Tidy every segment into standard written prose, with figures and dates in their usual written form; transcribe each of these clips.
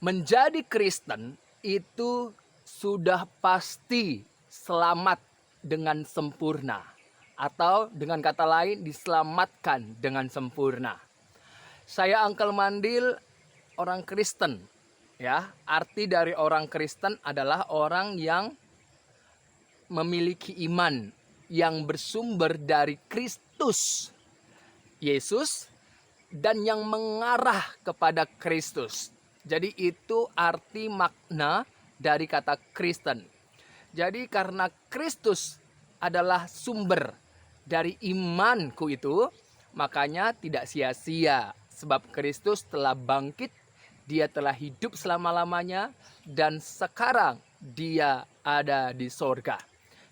Menjadi Kristen itu sudah pasti selamat dengan sempurna, atau dengan kata lain diselamatkan dengan sempurna. Saya Uncle Mandil orang Kristen, ya. Arti dari orang Kristen adalah orang yang memiliki iman yang bersumber dari Kristus Yesus dan yang mengarah kepada Kristus. Jadi itu arti makna dari kata Kristen. Jadi karena Kristus adalah sumber dari imanku itu, makanya tidak sia-sia. Sebab Kristus telah bangkit, dia telah hidup selama-lamanya, dan sekarang dia ada di sorga.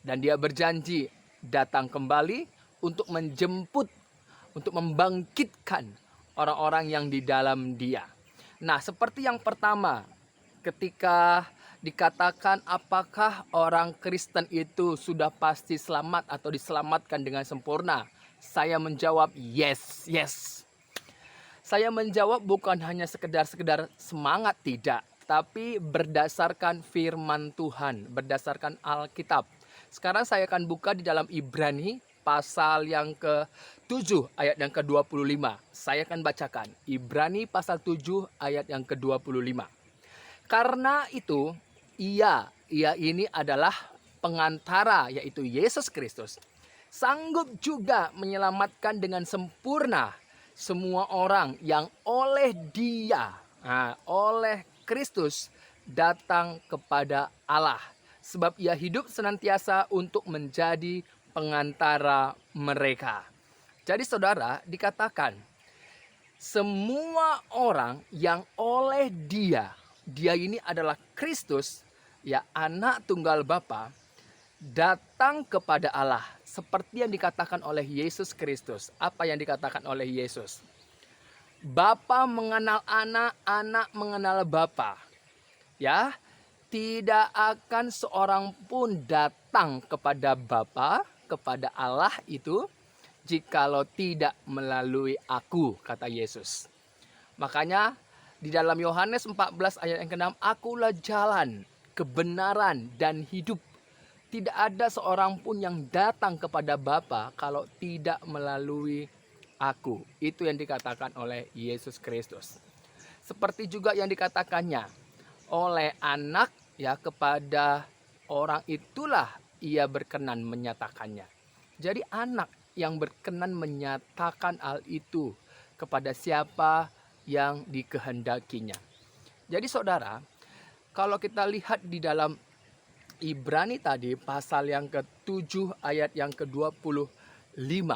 Dan dia berjanji datang kembali untuk menjemput, untuk membangkitkan orang-orang yang di dalam dia. Nah, seperti yang pertama, ketika dikatakan apakah orang Kristen itu sudah pasti selamat atau diselamatkan dengan sempurna, saya menjawab yes, yes. Saya menjawab bukan hanya sekedar semangat, tidak, tapi berdasarkan firman Tuhan, berdasarkan Alkitab. Sekarang saya akan buka di dalam Ibrani pasal yang ke-7 ayat yang ke-25. Saya akan bacakan Ibrani pasal 7 ayat yang ke-25. Karena itu ia ini adalah pengantara, yaitu Yesus Kristus, sanggup juga menyelamatkan dengan sempurna semua orang yang oleh dia, oleh Kristus datang kepada Allah. Sebab ia hidup senantiasa untuk menjadi pengantara mereka. Jadi saudara, dikatakan semua orang yang oleh dia ini adalah Kristus, ya, anak tunggal Bapa, datang kepada Allah. Seperti yang dikatakan oleh Yesus Kristus. Apa yang dikatakan oleh Yesus? Bapa mengenal anak, anak mengenal Bapa. Ya, tidak akan seorang pun datang kepada Bapa, kepada Allah itu, jikalau tidak melalui aku, kata Yesus. Makanya di dalam Yohanes 14 ayat yang ke-6, akulah jalan, kebenaran, dan hidup. Tidak ada seorang pun yang datang kepada Bapa kalau tidak melalui aku. Itu yang dikatakan oleh Yesus Kristus. Seperti juga yang dikatakannya oleh anak, ya, kepada orang itulah ia berkenan menyatakannya. Jadi anak yang berkenan menyatakan hal itu kepada siapa yang dikehendakinya. Jadi saudara, kalau kita lihat di dalam Ibrani tadi pasal yang ke-7 ayat yang ke-25,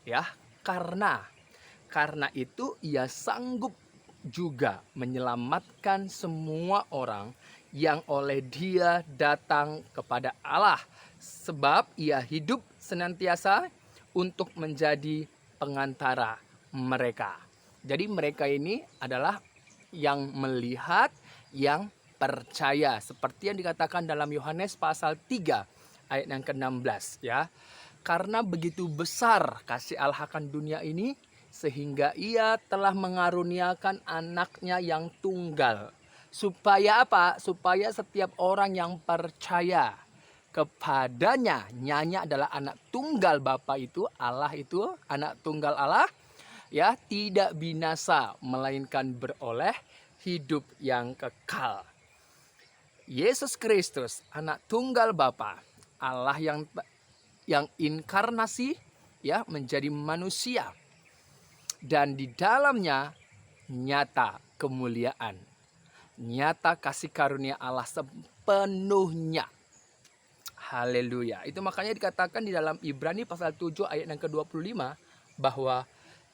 ya, karena itu ia sanggup juga menyelamatkan semua orang yang oleh dia datang kepada Allah, sebab ia hidup senantiasa untuk menjadi pengantara mereka. Jadi mereka ini adalah yang melihat, yang percaya, seperti yang dikatakan dalam Yohanes pasal 3 ayat yang ke-16, ya. Karena begitu besar kasih Allah akan dunia ini, sehingga ia telah mengaruniakan anaknya yang tunggal. Supaya apa? Supaya setiap orang yang percaya kepadanya, nyanya adalah anak tunggal Bapa itu, Allah itu, anak tunggal Allah, ya, tidak binasa, melainkan beroleh hidup yang kekal. Yesus Kristus, anak tunggal Bapa, Allah yang inkarnasi, ya, menjadi manusia, dan di dalamnya nyata kemuliaan, nyata kasih karunia Allah sepenuhnya. Haleluya. Itu makanya dikatakan di dalam Ibrani pasal 7 ayat yang ke-25 bahwa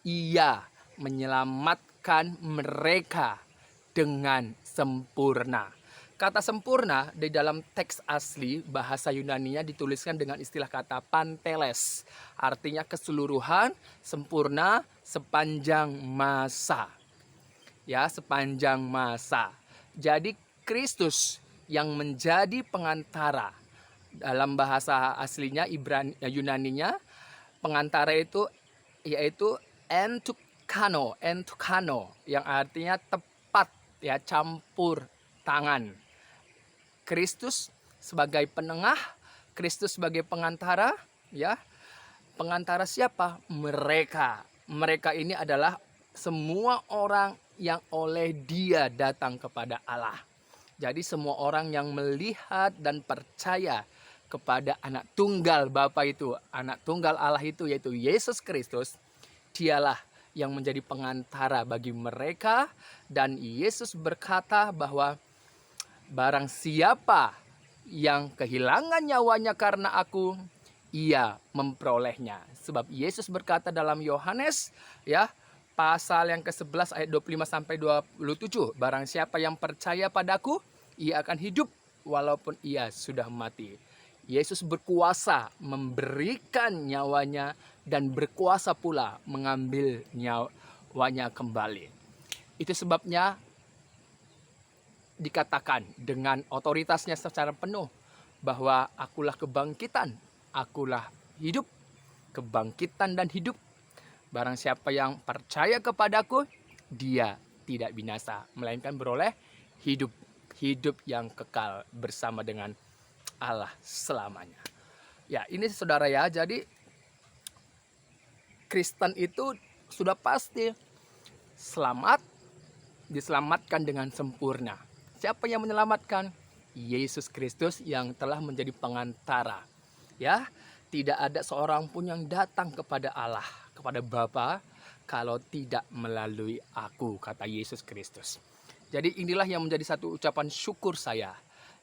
ia menyelamatkan mereka dengan sempurna. Kata sempurna di dalam teks asli bahasa Yunaninya dituliskan dengan istilah kata panteles. Artinya keseluruhan, sempurna, sepanjang masa. Ya, sepanjang masa. Jadi Kristus yang menjadi pengantara. Dalam bahasa aslinya Yunaninya, pengantara itu yaitu entukano, yang artinya tepat, ya, campur tangan. Kristus sebagai penengah, Kristus sebagai pengantara, ya. Pengantara siapa? Mereka. Mereka ini adalah semua orang yang oleh Dia datang kepada Allah. Jadi semua orang yang melihat dan percaya kepada anak tunggal Bapa itu, anak tunggal Allah itu, yaitu Yesus Kristus, Dialah yang menjadi pengantara bagi mereka. Dan Yesus berkata bahwa barang siapa yang kehilangan nyawanya karena aku, ia memperolehnya. Sebab Yesus berkata dalam Yohanes, ya, pasal yang ke-11 ayat 25 sampai 27, barang siapa yang percaya padaku, ia akan hidup walaupun ia sudah mati. Yesus berkuasa memberikan nyawanya dan berkuasa pula mengambil nyawanya kembali. Itu sebabnya dikatakan dengan otoritasnya secara penuh bahwa akulah kebangkitan, akulah hidup, kebangkitan dan hidup. Barang siapa yang percaya kepadaku, dia tidak binasa, melainkan beroleh hidup, hidup yang kekal bersama dengan Allah selamanya. Ya, ini saudara ya, jadi Kristen itu sudah pasti selamat, diselamatkan dengan sempurna. Siapa yang menyelamatkan? Yesus Kristus yang telah menjadi pengantara. Ya, tidak ada seorang pun yang datang kepada Allah, kepada Bapa, kalau tidak melalui aku, kata Yesus Kristus. Jadi inilah yang menjadi satu ucapan syukur saya,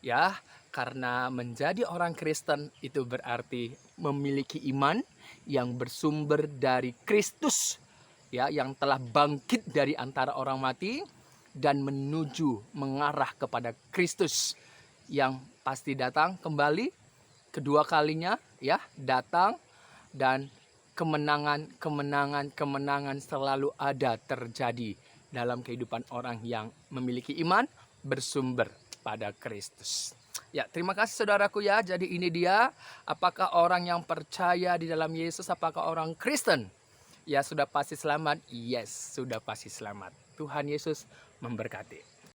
ya, karena menjadi orang Kristen itu berarti memiliki iman yang bersumber dari Kristus, ya, yang telah bangkit dari antara orang mati dan menuju mengarah kepada Kristus yang pasti datang kembali kedua kalinya, ya, datang, dan kemenangan selalu ada terjadi dalam kehidupan orang yang memiliki iman bersumber pada Kristus. Ya, terima kasih saudaraku ya. Jadi ini dia, apakah orang yang percaya di dalam Yesus, apakah orang Kristen? Ya, sudah pasti selamat. Yes, sudah pasti selamat. Tuhan Yesus memberkati.